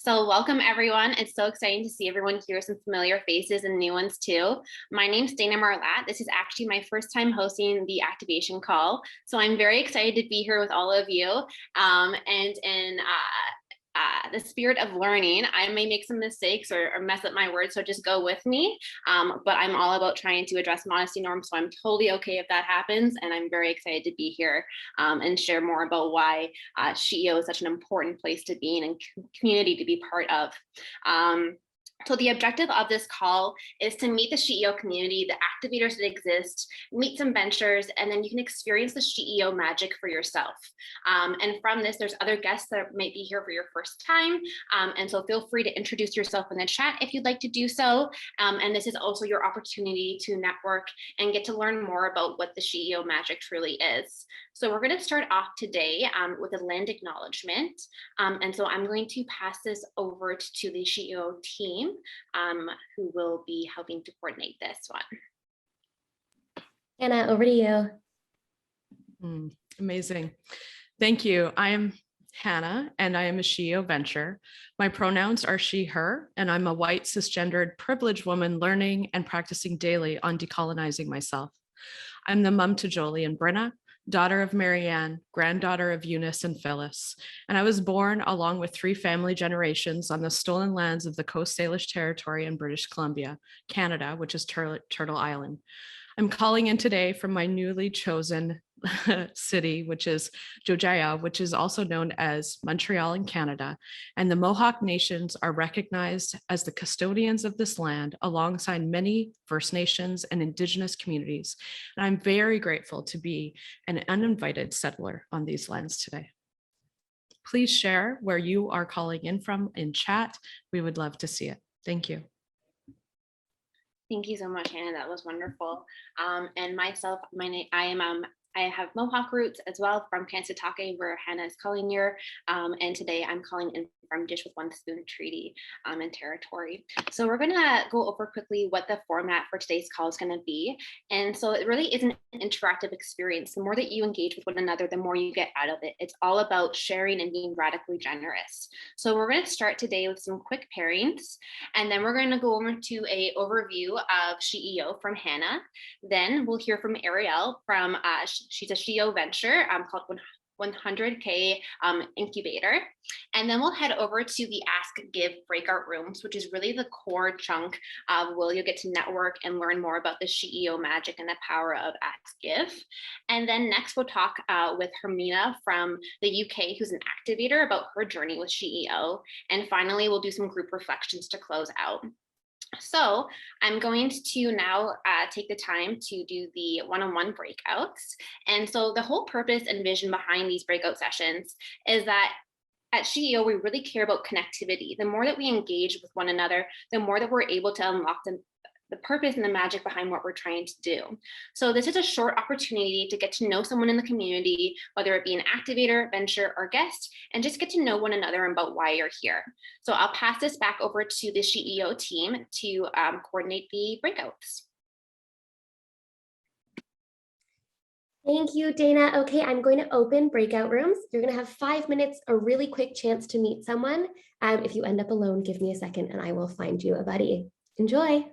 So welcome everyone. It's so exciting to see everyone here, some familiar faces and new ones too. My name's Dana Marlatt. This is actually my first time hosting the activation call. So I'm very excited to be here with all of you. And in the spirit of learning, I may make some mistakes or mess up my words, so just go with me. But I'm all about trying to address modesty norms, so I'm totally okay if that happens. And I'm very excited to be here and share more about why SheEO is such an important place to be in and community to be part of. So the objective of this call is to meet the SheEO community, the activators that exist, meet some ventures, and then you can experience the SheEO magic for yourself. And from this, there's other guests that might be here for your first time. And so feel free to introduce yourself in the chat if you'd like to do so. And this is also your opportunity to network and get to learn more about what the SheEO magic truly is. So we're going to start off today with a land acknowledgement. And so I'm going to pass this over to the SheEO team who will be helping to coordinate this one. Anna, over to you. Amazing. Thank you. I am Hannah, and I am a SheEO venture. My pronouns are she, her, and I'm a white, cisgendered, privileged woman learning and practicing daily on decolonizing myself. I'm the mom to Jolie and Brenna, daughter of Marianne, granddaughter of Eunice and Phyllis, and I was born along with 3 family generations on the stolen lands of the Coast Salish Territory in British Columbia, Canada, which is Turtle Island. I'm calling in today from my newly chosen city, which is Jojaya, which is also known as Montreal in Canada, and the Mohawk nations are recognized as the custodians of this land alongside many First Nations and Indigenous communities. And I'm very grateful to be an uninvited settler on these lands today. Please share where you are calling in from in chat. We would love to see it. Thank you. Thank you so much, Hannah. That was wonderful. And myself, I have Mohawk roots as well from Kansatake, where Hannah is calling here. And today I'm calling in from Dish with One Spoon Treaty and Territory. So we're gonna go over quickly what the format for today's call is gonna be. And so it really is an interactive experience. The more that you engage with one another, the more you get out of it. It's all about sharing and being radically generous. So we're gonna start today with some quick pairings, and then we're gonna go over to a overview of SheEO from Hannah. Then we'll hear from Ariel from, she's a SheEO venture called 100K Incubator. And then we'll head over to the Ask Give Breakout Rooms, which is really the core chunk of where you'll get to network and learn more about the SheEO magic and the power of Ask Give. And then next we'll talk with Hermina from the UK, who's an activator, about her journey with SheEO. And finally, we'll do some group reflections to close out. So I'm going to now take the time to do the one-on-one breakouts. And so the whole purpose and vision behind these breakout sessions is that at SheEO, we really care about connectivity. The more that we engage with one another, the more that we're able to unlock the purpose and the magic behind what we're trying to do. So this is a short opportunity to get to know someone in the community, whether it be an activator, venture, or guest, and just get to know one another about why you're here. So I'll pass this back over to the SheEO team to coordinate the breakouts. Thank you, Dana. Okay, I'm going to open breakout rooms. You're going to have 5 minutes, a really quick chance to meet someone. If you end up alone, give me a second and I will find you a buddy. Enjoy.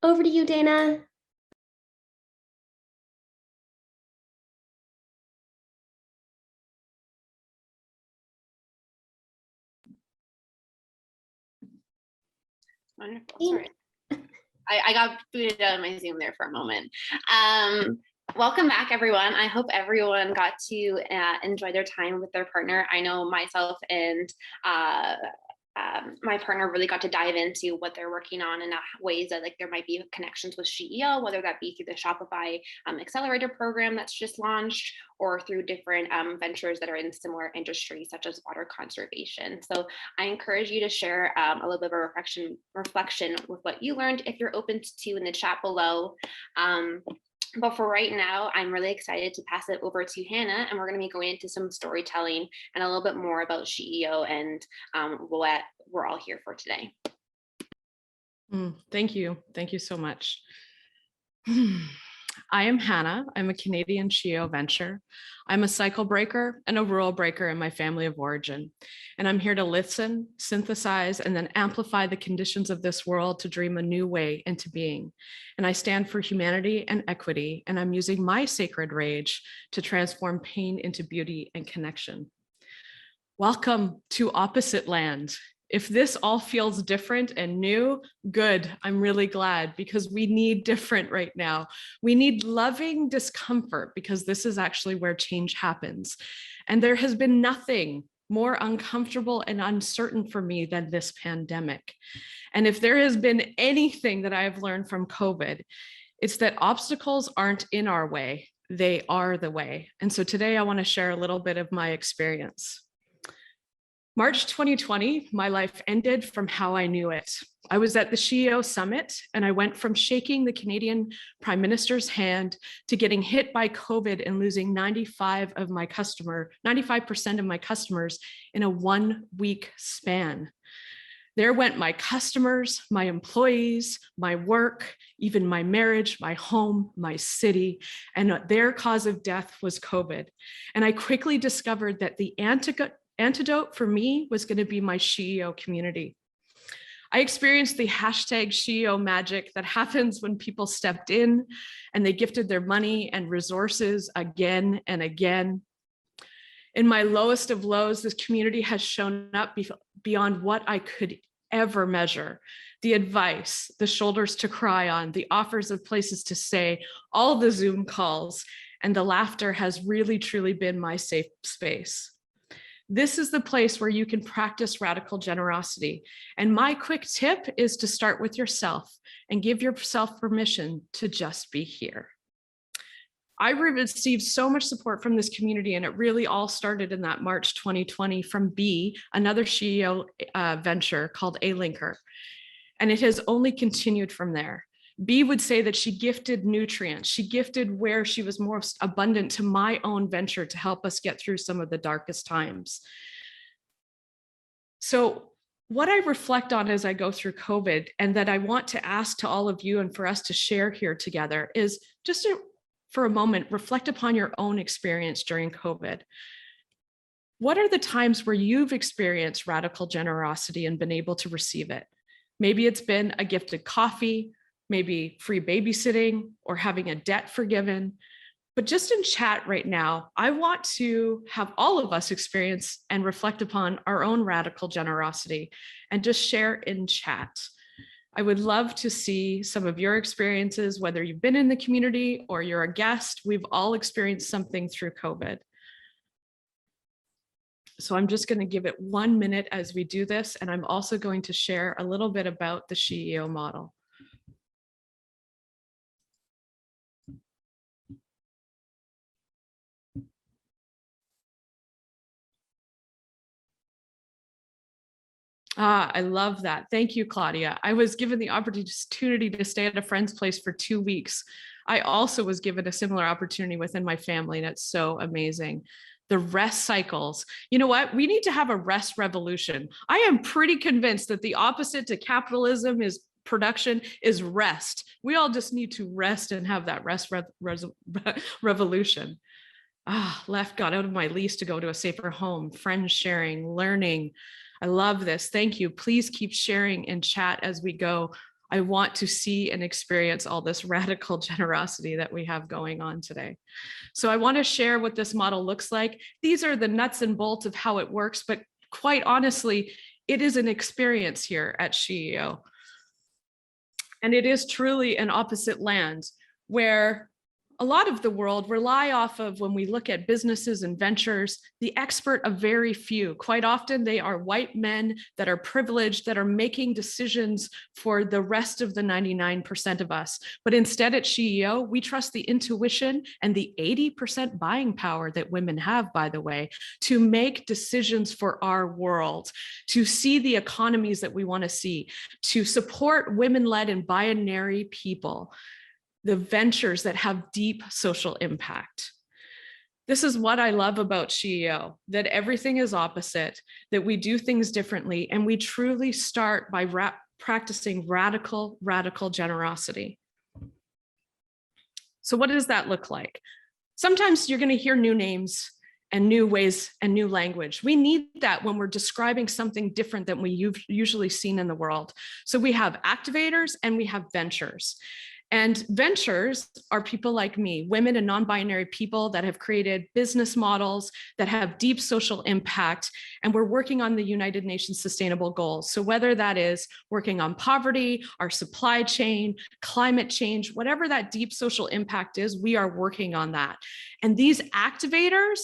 Over to you, Dana. Wonderful. Sorry. I got booted out of my Zoom there for a moment. Welcome back, everyone. I hope everyone got to enjoy their time with their partner. I know myself and my partner really got to dive into what they're working on and ways that there might be connections with SheEO, whether that be through the Shopify accelerator program that's just launched or through different ventures that are in similar industries such as water conservation. So I encourage you to share a little bit of a reflection with what you learned if you're open to in the chat below. But for right now, I'm really excited to pass it over to Hannah, and we're going to be going into some storytelling and a little bit more about SheEO and what we're all here for today. Thank you. Thank you so much. I am Hannah. I'm a Canadian SheEO venture. I'm a cycle breaker and a rule breaker in my family of origin. And I'm here to listen, synthesize, and then amplify the conditions of this world to dream a new way into being. And I stand for humanity and equity, and I'm using my sacred rage to transform pain into beauty and connection. Welcome to Opposite Land. If this all feels different and new, good. I'm really glad, because we need different right now. We need loving discomfort, because this is actually where change happens. And there has been nothing more uncomfortable and uncertain for me than this pandemic. And if there has been anything that I've learned from COVID, it's that obstacles aren't in our way, they are the way. And so today I want to share a little bit of my experience. March 2020, my life ended from how I knew it. I was at the SheEO Summit, and I went from shaking the Canadian Prime Minister's hand to getting hit by COVID and losing 95% of my customers in a 1 week span. There went my customers, my employees, my work, even my marriage, my home, my city, and their cause of death was COVID. And I quickly discovered that the antidote for me was going to be my SheEO community. I experienced the hashtag SheEO magic that happens when people stepped in and they gifted their money and resources again and again. In my lowest of lows, this community has shown up beyond what I could ever measure. The advice, the shoulders to cry on, the offers of places to stay, all the Zoom calls, and the laughter has really truly been my safe space. This is the place where you can practice radical generosity. And my quick tip is to start with yourself and give yourself permission to just be here. I received so much support from this community, and it really all started in that March 2020 from B, another SheEO venture called A Linker. And it has only continued from there. B would say that she gifted nutrients. She gifted where she was most abundant to my own venture to help us get through some of the darkest times. So what I reflect on as I go through COVID, and that I want to ask to all of you and for us to share here together, is just for a moment, reflect upon your own experience during COVID. What are the times where you've experienced radical generosity and been able to receive it? Maybe it's been a gifted coffee, maybe free babysitting, or having a debt forgiven. But just in chat right now, I want to have all of us experience and reflect upon our own radical generosity and just share in chat. I would love to see some of your experiences, whether you've been in the community or you're a guest. We've all experienced something through COVID. So I'm just going to give it 1 minute as we do this, and I'm also going to share a little bit about the SheEO model. I love that. Thank you, Claudia. I was given the opportunity to stay at a friend's place for 2 weeks. I also was given a similar opportunity within my family, and it's so amazing. The rest cycles. You know what? We need to have a rest revolution. I am pretty convinced that the opposite to capitalism is production is rest. We all just need to rest and have that rest revolution. Left got out of my lease to go to a safer home, friends sharing, learning. I love this. Thank you. Please keep sharing in chat as we go. I want to see and experience all this radical generosity that we have going on today. So I want to share what this model looks like. These are the nuts and bolts of how it works, but quite honestly, it is an experience here at SheEO. And it is truly an opposite land where a lot of the world rely off of, when we look at businesses and ventures, the expert of very few. Quite often they are white men that are privileged, that are making decisions for the rest of the 99% of us. But instead at SheEO, we trust the intuition and the 80% buying power that women have, by the way, to make decisions for our world, to see the economies that we want to see, to support women-led and binary people. the ventures that have deep social impact. This is what I love about SheEO, that everything is opposite, that we do things differently, and we truly start by practicing radical generosity. So what does that look like? Sometimes you're going to hear new names and new ways and new language. We need that when we're describing something different than we've usually seen in the world. So we have activators and we have ventures. And ventures are people like me, women and non-binary people that have created business models that have deep social impact. And we're working on the United Nations Sustainable Goals. So whether that is working on poverty, our supply chain, climate change, whatever that deep social impact is, we are working on that. And these activators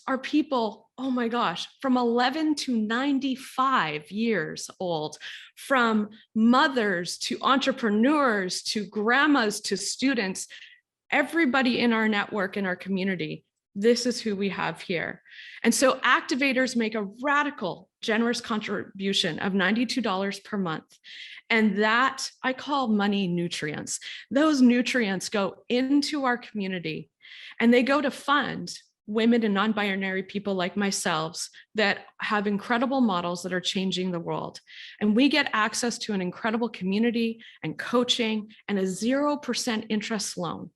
are people, oh my gosh, from 11 to 95 years old, from mothers to entrepreneurs to grandmas to students, everybody in our network, in our community. This is who we have here. And so activators make a radical, generous contribution of $92 per month. And that I call money nutrients. Those nutrients go into our community and they go to fund women and non-binary people like myself that have incredible models that are changing the world. And we get access to an incredible community and coaching and a 0% interest loan.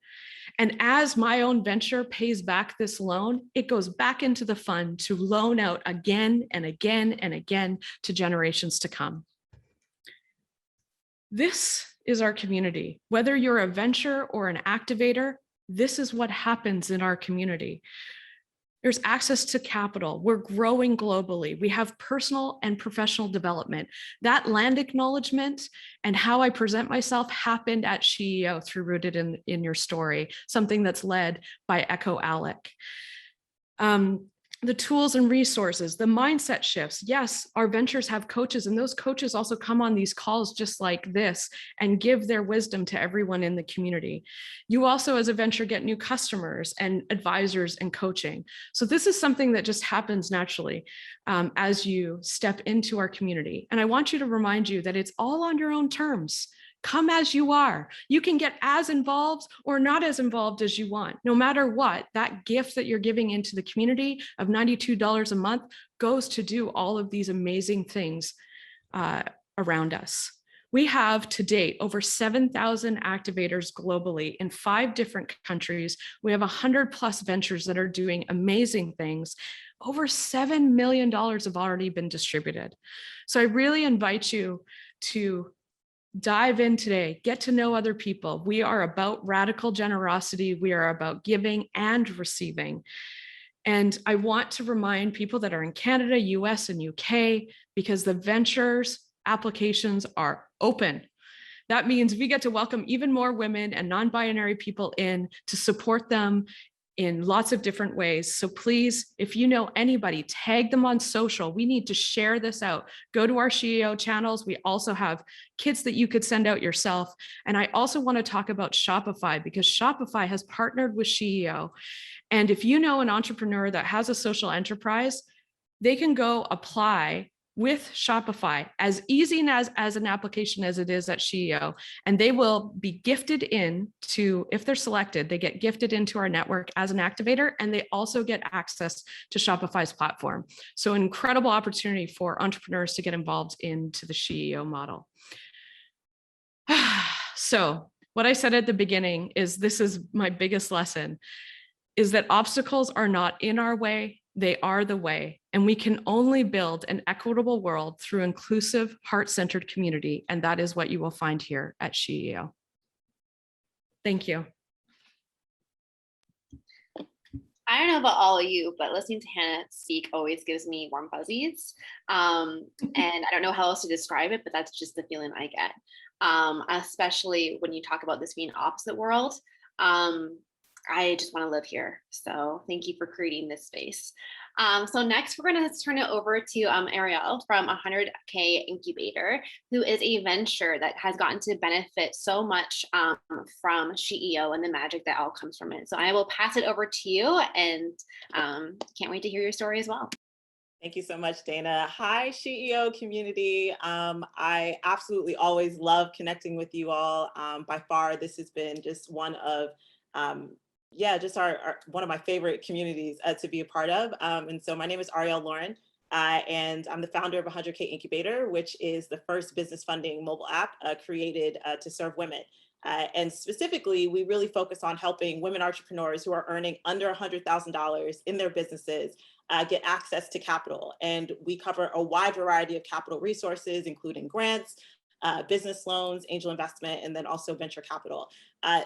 And as my own venture pays back this loan, it goes back into the fund to loan out again and again and again to generations to come. This is our community. Whether you're a venture or an activator, this is what happens in our community. There's access to capital. We're growing globally. We have personal and professional development. That land acknowledgement and how I present myself happened at SheEO through Rooted in Your Story, something that's led by Echo Alec. The tools and resources, the mindset shifts. Yes, our ventures have coaches, and those coaches also come on these calls just like this and give their wisdom to everyone in the community. You also, as a venture, get new customers and advisors and coaching. So this is something that just happens naturally as you step into our community. And I want you to remind you that it's all on your own terms. Come as you are. You can get as involved or not as involved as you want. No matter what, that gift that you're giving into the community of $92 a month goes to do all of these amazing things around us. We have to date over 7,000 activators globally in 5 different countries. We have 100+ ventures that are doing amazing things. Over $7 million have already been distributed. So I really invite you to dive in today, get to know other people. We are about radical generosity. We are about giving and receiving. And I want to remind people that are in Canada, US, and UK, because the ventures applications are open. That means we get to welcome even more women and non-binary people in to support them in lots of different ways. So please, if you know anybody, tag them on social. We need to share this out. Go to our SheEO channels. We also have kits that you could send out yourself. And I also want to talk about Shopify, because Shopify has partnered with SheEO. And if you know an entrepreneur that has a social enterprise, they can go apply with Shopify, as easy as an application as it is at SheEO, and they will be gifted into, if they're selected, they get gifted into our network as an activator, and they also get access to Shopify's platform. So an incredible opportunity for entrepreneurs to get involved into the SheEO model. So what I said at the beginning is, this is my biggest lesson, is that obstacles are not in our way, they are the way. And we can only build an equitable world through inclusive, heart-centered community. And that is what you will find here at SheEO. Thank you. I don't know about all of you, but listening to Hannah speak always gives me warm fuzzies. And I don't know how else to describe it, but that's just the feeling I get, especially when you talk about this being opposite world. I just want to live here. So thank you for creating this space. So next, we're going to turn it over to Ariel from 100K Incubator, who is a venture that has gotten to benefit so much from SheEO and the magic that all comes from it. So I will pass it over to you, and can't wait to hear your story as well. Thank you so much, Dana. Hi, SheEO community. I absolutely always love connecting with you all. By far, this has been just one of, just one of my favorite communities to be a part of. And so my name is Ariel Lauren, and I'm the founder of 100K Incubator, which is the first business funding mobile app created to serve women. And specifically, we really focus on helping women entrepreneurs who are earning under $100,000 in their businesses get access to capital. And we cover a wide variety of capital resources, including grants, business loans, angel investment, and then also venture capital.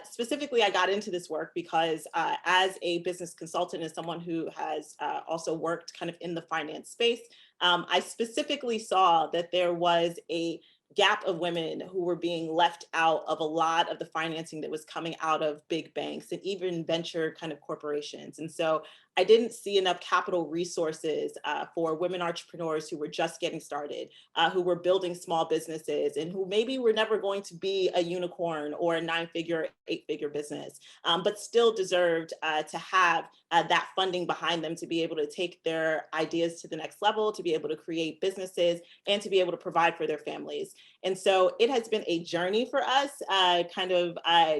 Specifically, I got into this work because as a business consultant and someone who has also worked kind of in the finance space, I specifically saw that there was a gap of women who were being left out of a lot of the financing that was coming out of big banks and even venture kind of corporations. And so I didn't see enough capital resources for women entrepreneurs who were just getting started, who were building small businesses and who maybe were never going to be a unicorn or a 9-figure, 8-figure business, but still deserved to have that funding behind them to be able to take their ideas to the next level, to be able to create businesses and to be able to provide for their families. And so it has been a journey for us,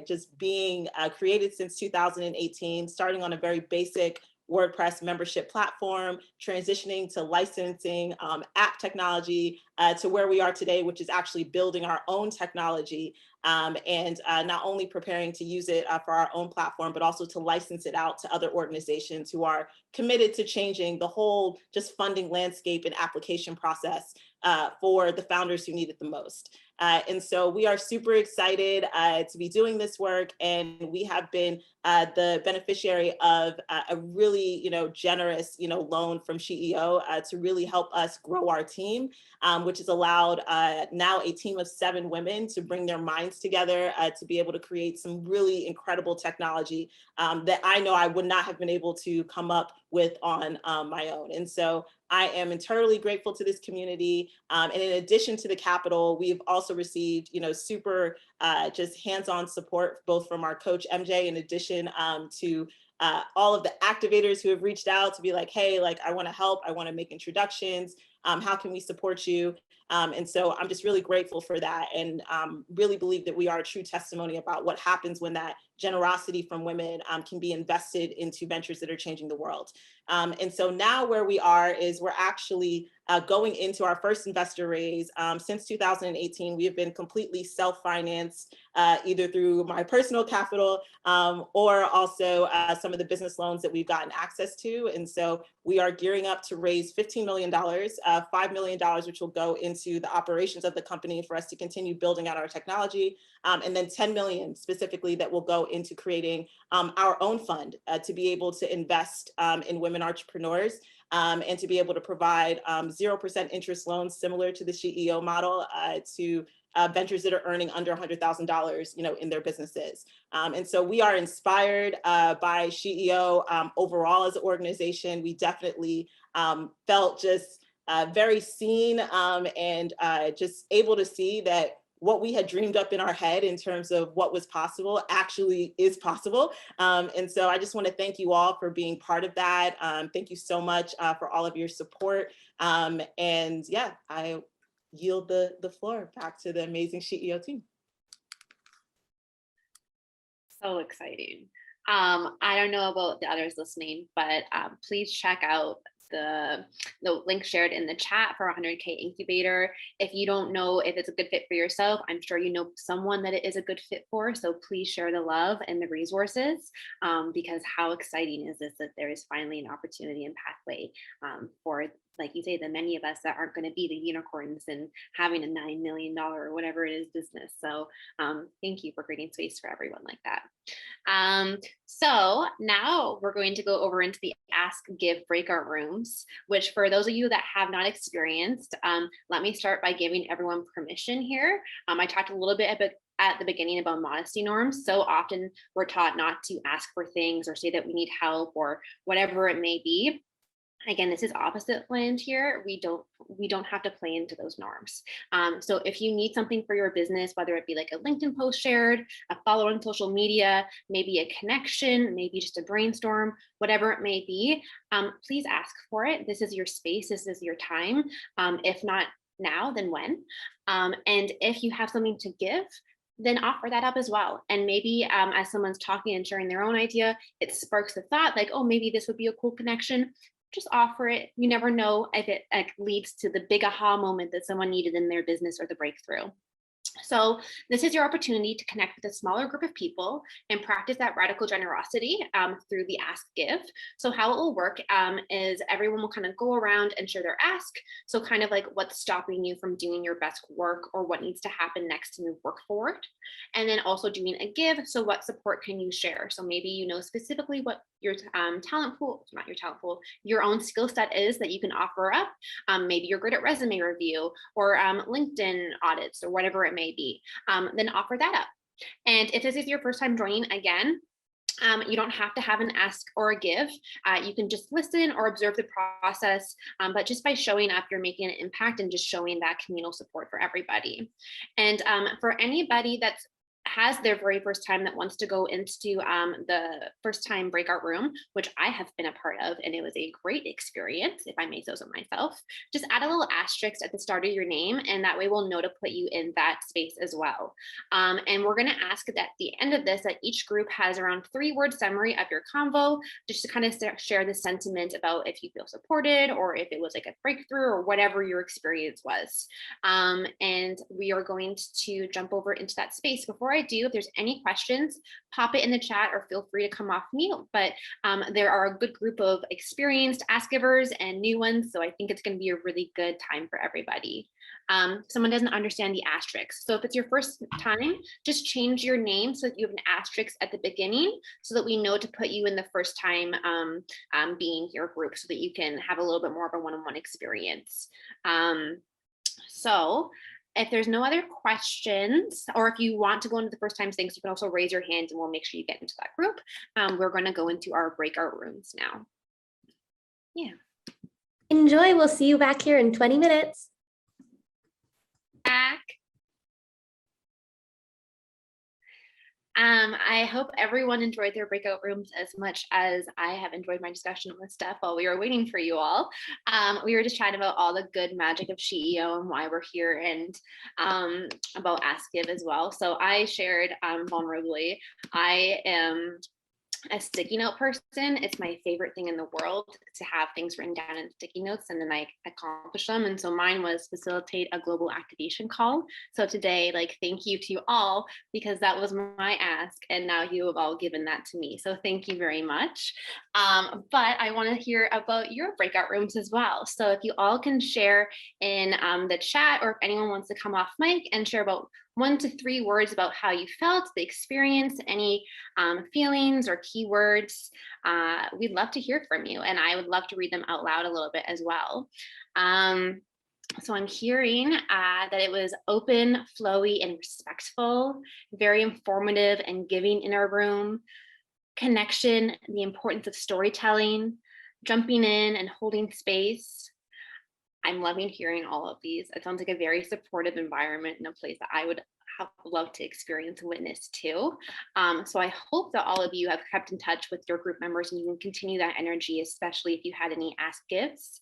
just being created since 2018, starting on a very basic WordPress membership platform, transitioning to licensing app technology to where we are today, which is actually building our own technology and not only preparing to use it for our own platform, but also to license it out to other organizations who are committed to changing the whole just funding landscape and application process for the founders who need it the most. And so we are super excited to be doing this work, and we have been the beneficiary of a really, generous, loan from SheEO to really help us grow our team, which has allowed now a team of 7 women to bring their minds together to be able to create some really incredible technology that I know I would not have been able to come up with on my own. And so I am eternally grateful to this community. And in addition to the capital, we've also received, super just hands-on support, both from our coach, MJ, in addition to all of the activators who have reached out to be like, hey, like, I want to help. I want to make introductions. How can we support you? And so I'm just really grateful for that, and really believe that we are a true testimony about what happens when that generosity from women can be invested into ventures that are changing the world. And so now where we are is we're actually going into our first investor raise. Since 2018, we have been completely self-financed, either through my personal capital or also some of the business loans that we've gotten access to. And so we are gearing up to raise $15 million, $5 million, which will go into the operations of the company for us to continue building out our technology. And then 10 million specifically that will go into creating our own fund to be able to invest in women entrepreneurs and to be able to provide 0% interest loans similar to the SheEO model to ventures that are earning under $100,000, in their businesses. And so we are inspired by SheEO overall as an organization. We definitely felt just very seen and just able to see that what we had dreamed up in our head in terms of what was possible actually is possible. And so I just want to thank you all for being part of that. Thank you so much for all of your support. And yeah, I yield the floor back to the amazing SheEO team. So exciting. I don't know about the others listening, but please check out the link shared in the chat for 100K Incubator. If you don't know if it's a good fit for yourself, I'm sure you know someone that it is a good fit for. So please share the love and the resources, because how exciting is this that there is finally an opportunity and pathway for, like you say, the many of us that aren't going to be the unicorns and having a $9 million or whatever it is business. So thank you for creating space for everyone like that. So now we're going to go over into the Ask Give Breakout Rooms, which for those of you that have not experienced, let me start by giving everyone permission here. I talked a little bit about at the beginning about modesty norms. So often we're taught not to ask for things or say that we need help or whatever it may be. Again, this is opposite land here. We don't have to play into those norms. So if you need something for your business, whether it be like a LinkedIn post shared, a follow on social media, maybe a connection, maybe just a brainstorm, whatever it may be, please ask for it. This is your space. This is your time. If not now, then when? And if you have something to give, then offer that up as well. And maybe as someone's talking and sharing their own idea, it sparks a thought like, oh, maybe this would be a cool connection. Just offer it. You never know if it leads to the big aha moment that someone needed in their business or the breakthrough. So this is your opportunity to connect with a smaller group of people and practice that radical generosity through the ask give. So how it will work is everyone will kind of go around and share their ask. So kind of like what's stopping you from doing your best work or what needs to happen next to move work forward. And then also doing a give. So what support can you share? So maybe you know specifically what your talent pool, not your talent pool, your own skill set is that you can offer up. Maybe you're good at resume review or LinkedIn audits or whatever it may be, then offer that up. And if this is your first time joining, again, you don't have to have an ask or a give. You can just listen or observe the process, but just by showing up, you're making an impact and just showing that communal support for everybody. And for anybody that's has their very first time that wants to go into the first time breakout room, which I have been a part of, and it was a great experience, if I may say so myself, just add a little asterisk at the start of your name, and that way we'll know to put you in that space as well. And we're going to ask that at the end of this, that each group has around 3-word summary of your convo, just to kind of share the sentiment about if you feel supported or if it was like a breakthrough or whatever your experience was. And we are going to jump over into that space. Before I do, if there's any questions, pop it in the chat or feel free to come off mute. But there are a good group of experienced ask givers and new ones, so I think it's going to be a really good time for everybody. Someone doesn't understand the asterisk. So if it's your first time, just change your name so that you have an asterisk at the beginning so that we know to put you in the first time being here group so that you can have a little bit more of a one-on-one experience. So if there's no other questions, or if you want to go into the first time things, you can also raise your hand and we'll make sure you get into that group. We're going to go into our breakout rooms now. Yeah. Enjoy. We'll see you back here in 20 minutes. Back. I hope everyone enjoyed their breakout rooms as much as I have enjoyed my discussion with Steph while we were waiting for you all. We were just chatting about all the good magic of SheEO and why we're here, and about Ask Give as well. So I shared vulnerably, I am a sticky note person. It's my favorite thing in the world to have things written down in sticky notes and then I accomplish them. And so mine was facilitate a global activation call. So today, like, thank you to you all, because that was my ask. And now you have all given that to me. So thank you very much. But I want to hear about your breakout rooms as well. So if you all can share in the chat, or if anyone wants to come off mic and share about 1 to 3 words about how you felt, the experience, any feelings or keywords. We'd love to hear from you, and I would love to read them out loud a little bit as well. So I'm hearing that it was open, flowy, and respectful, very informative and giving in our room, connection, the importance of storytelling, jumping in and holding space. I'm loving hearing all of these. It sounds like a very supportive environment and a place that I would love to experience and witness too. So I hope that all of you have kept in touch with your group members and you can continue that energy, especially if you had any ask gifts.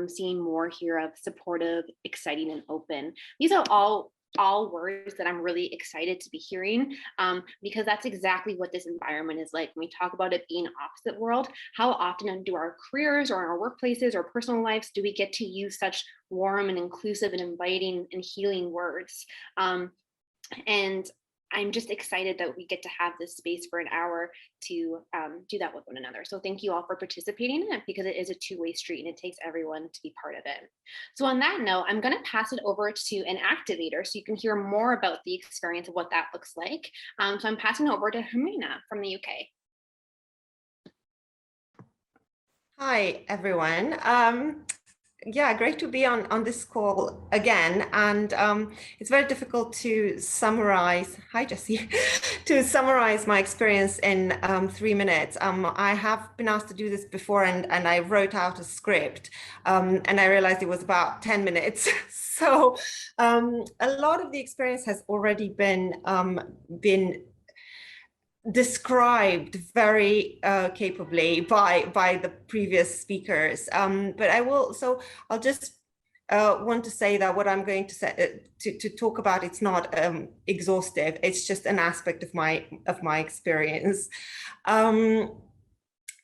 Seeing more here of supportive, exciting, and open. These are all words that I'm really excited to be hearing, because that's exactly what this environment is like. When we talk about it being opposite world, how often do our careers or in our workplaces or personal lives do we get to use such warm and inclusive and inviting and healing words? And I'm just excited that we get to have this space for an hour to do that with one another. So thank you all for participating in it, because it is a two-way street and it takes everyone to be part of it. So on that note, I'm going to pass it over to an activator so you can hear more about the experience of what that looks like. So I'm passing it over to Hermina from the UK. Hi, everyone. yeah, great to be on this call again. And it's very difficult to summarize, hi Jesse, to summarize my experience in 3 minutes. I have been asked to do this before, and I wrote out a script, and I realized it was about 10 minutes. So a lot of the experience has already been described very capably by the previous speakers, but I'll just want to say that what I'm going to say to talk about, it's not exhaustive. It's just an aspect of my experience.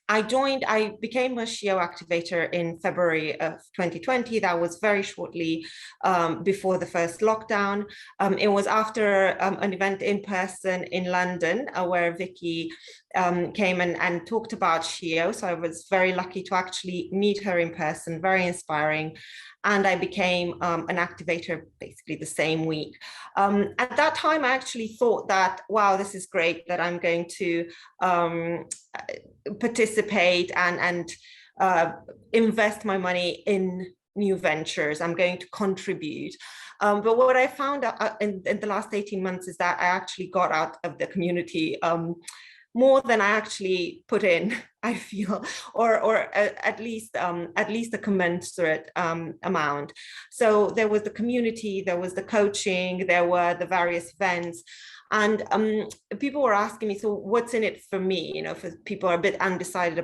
I became a SheEO activator in February of 2020. That was very shortly before the first lockdown. It was after an event in person in London where Vicky came and talked about SheEO. So I was very lucky to actually meet her in person, very inspiring. And I became an activator basically the same week. At that time, I actually thought that, wow, this is great that I'm going to participate and invest my money in new ventures. I'm going to contribute. But what I found in the last 18 months is that I actually got out of the community more than I actually put in, I feel, or at least a commensurate amount. So there was the community, there was the coaching, there were the various events. And people were asking me, so what's in it for me? You know, for people are a bit undecided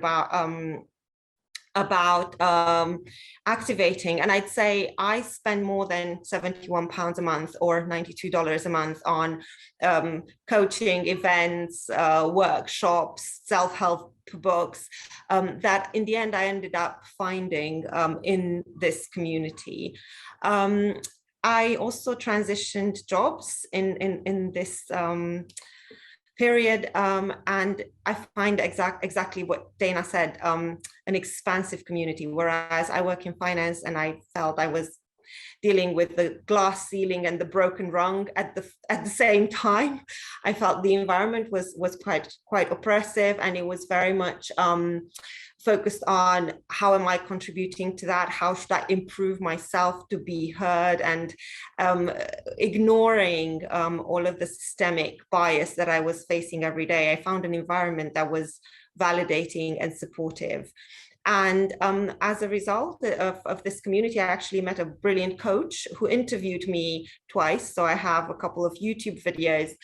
about activating. And I'd say I spend more than £71 a month or $92 a month on coaching, events, workshops, self-help books, that in the end I ended up finding in this community. I also transitioned jobs in this period, and I find exactly what Dana said, an expansive community, whereas I work in finance and I felt I was dealing with the glass ceiling and the broken rung at the same time. I felt the environment was quite oppressive, and it was very much focused on how am I contributing to that? How should I improve myself to be heard? And ignoring all of the systemic bias that I was facing every day. I found an environment that was validating and supportive. And as a result of this community, I actually met a brilliant coach who interviewed me twice. So I have a couple of YouTube videos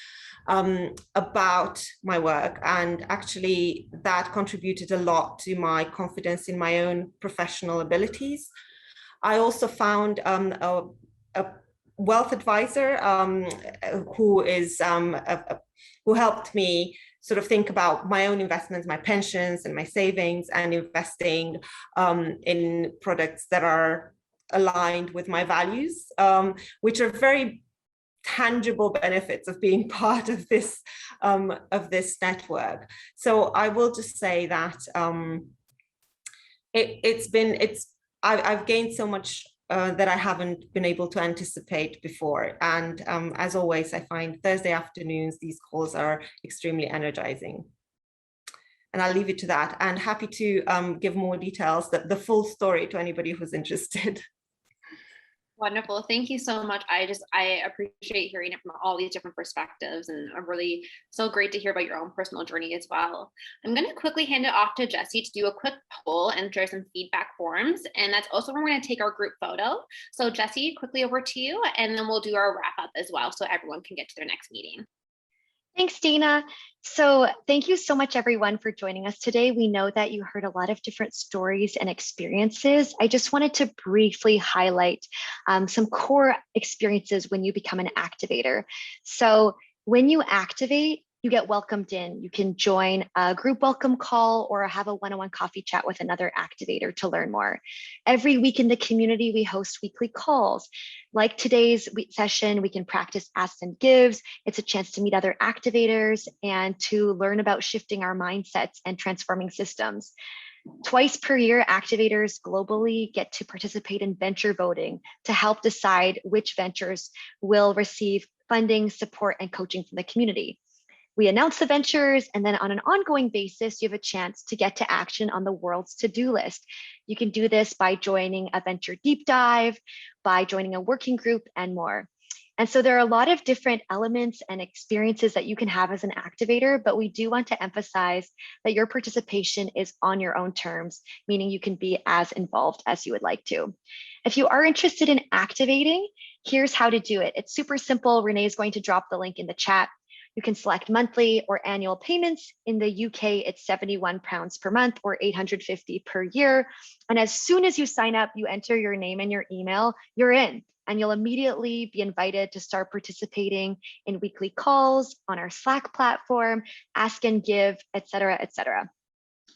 about my work, and actually that contributed a lot to my confidence in my own professional abilities. I also found a wealth advisor who helped me sort of think about my own investments, my pensions and my savings, and investing in products that are aligned with my values, which are very tangible benefits of being part of this network. So I will just say that I've gained so much that I haven't been able to anticipate before. And as always, I find Thursday afternoons, these calls are extremely energizing. And I'll leave it to that, and happy to give more details, the full story to anybody who's interested. Wonderful. Thank you so much. I appreciate hearing it from all these different perspectives, and really so great to hear about your own personal journey as well. I'm going to quickly hand it off to Jesse to do a quick poll and share some feedback forms. And that's also where we're going to take our group photo. So Jesse, quickly over to you, and then we'll do our wrap up as well, so everyone can get to their next meeting. Thanks, Dana. So thank you so much, everyone, for joining us today. We know that you heard a lot of different stories and experiences. I just wanted to briefly highlight some core experiences when you become an activator. So when you activate, you get welcomed in. You can join a group welcome call or have a one-on-one coffee chat with another activator to learn more. Every week in the community, we host weekly calls. Like today's session, we can practice asks and gives. It's a chance to meet other activators and to learn about shifting our mindsets and transforming systems. Twice per year, activators globally get to participate in venture voting to help decide which ventures will receive funding, support, and coaching from the community. We announce the ventures, and then on an ongoing basis, you have a chance to get to action on the world's to-do list. You can do this by joining a venture deep dive, by joining a working group, and more. And so there are a lot of different elements and experiences that you can have as an activator, but we do want to emphasize that your participation is on your own terms, meaning you can be as involved as you would like to. If you are interested in activating, here's how to do it. It's super simple. Renee is going to drop the link in the chat. You can select monthly or annual payments. In the UK, it's £71 per month or $850 per year. And as soon as you sign up, you enter your name and your email, you're in. And you'll immediately be invited to start participating in weekly calls on our Slack platform, ask and give, et cetera, et cetera.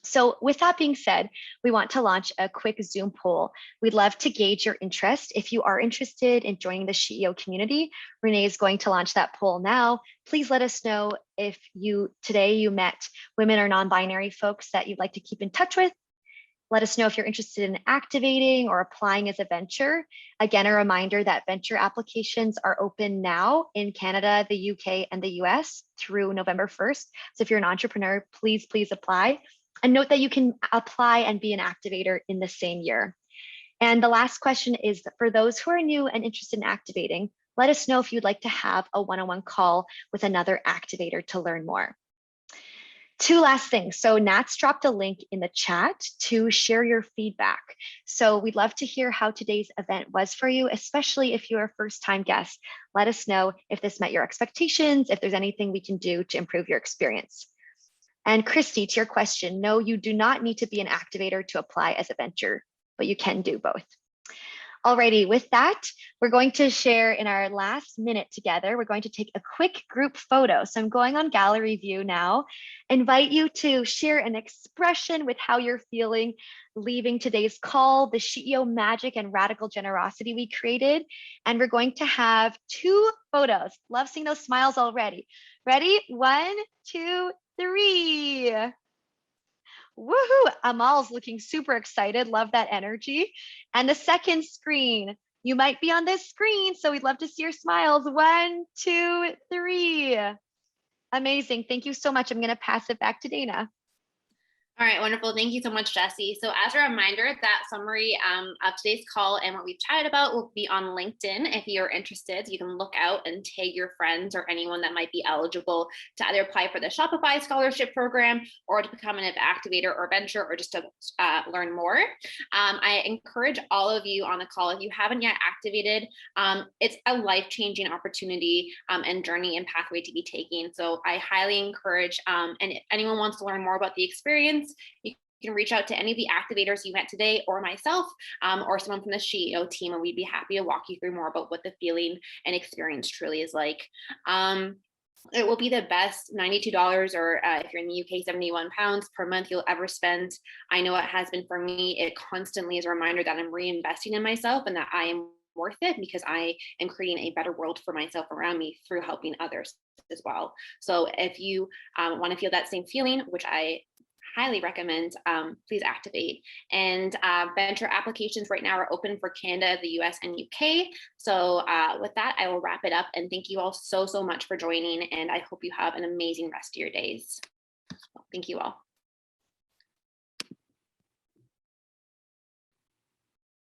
So with that being said, we want to launch a quick Zoom poll. We'd love to gauge your interest. If you are interested in joining the SheEO community, Renee is going to launch that poll now. Please let us know if today you met women or non-binary folks that you'd like to keep in touch with. Let us know if you're interested in activating or applying as a venture. Again, a reminder that venture applications are open now in Canada, the UK, and the US through November 1st. So if you're an entrepreneur, please apply. And note that you can apply and be an activator in the same year. And the last question is for those who are new and interested in activating, let us know if you'd like to have a one-on-one call with another activator to learn more. Two last things. So Nat's dropped a link in the chat to share your feedback. So we'd love to hear how today's event was for you, especially if you're a first-time guest. Let us know if this met your expectations, if there's anything we can do to improve your experience. And Christy, to your question, no, you do not need to be an activator to apply as a venture, but you can do both. Alrighty, with that, we're going to share in our last minute together. We're going to take a quick group photo. So I'm going on gallery view now. Invite you to share an expression with how you're feeling leaving today's call, the SheEO magic and radical generosity we created. And we're going to have 2 photos. Love seeing those smiles already. Ready? 1, 2, 3. Woohoo! Amal's looking super excited. Love that energy. And the second screen, you might be on this screen, so we'd love to see your smiles. 1, 2, 3. Amazing. Thank you so much. I'm going to pass it back to Dana. All right, wonderful. Thank you so much, Jessie. So as a reminder, that summary of today's call and what we've chatted about will be on LinkedIn. If you're interested, you can look out and tag your friends or anyone that might be eligible to either apply for the Shopify scholarship program or to become an activator or venture or just to learn more. I encourage all of you on the call, if you haven't yet activated, it's a life-changing opportunity and journey and pathway to be taking. So I highly encourage, and if anyone wants to learn more about the experience, you can reach out to any of the activators you met today or myself or someone from the SheEO team, and we'd be happy to walk you through more about what the feeling and experience truly is like. It will be the best $92 or if you're in the UK, £71 per month you'll ever spend. I know it has been for me. It constantly is a reminder that I'm reinvesting in myself and that I am worth it because I am creating a better world for myself around me through helping others as well. So if you want to feel that same feeling, which I highly recommend, please activate. And venture applications right now are open for Canada, the US, and UK. So with that, I will wrap it up and thank you all so much for joining. And I hope you have an amazing rest of your days. Thank you all.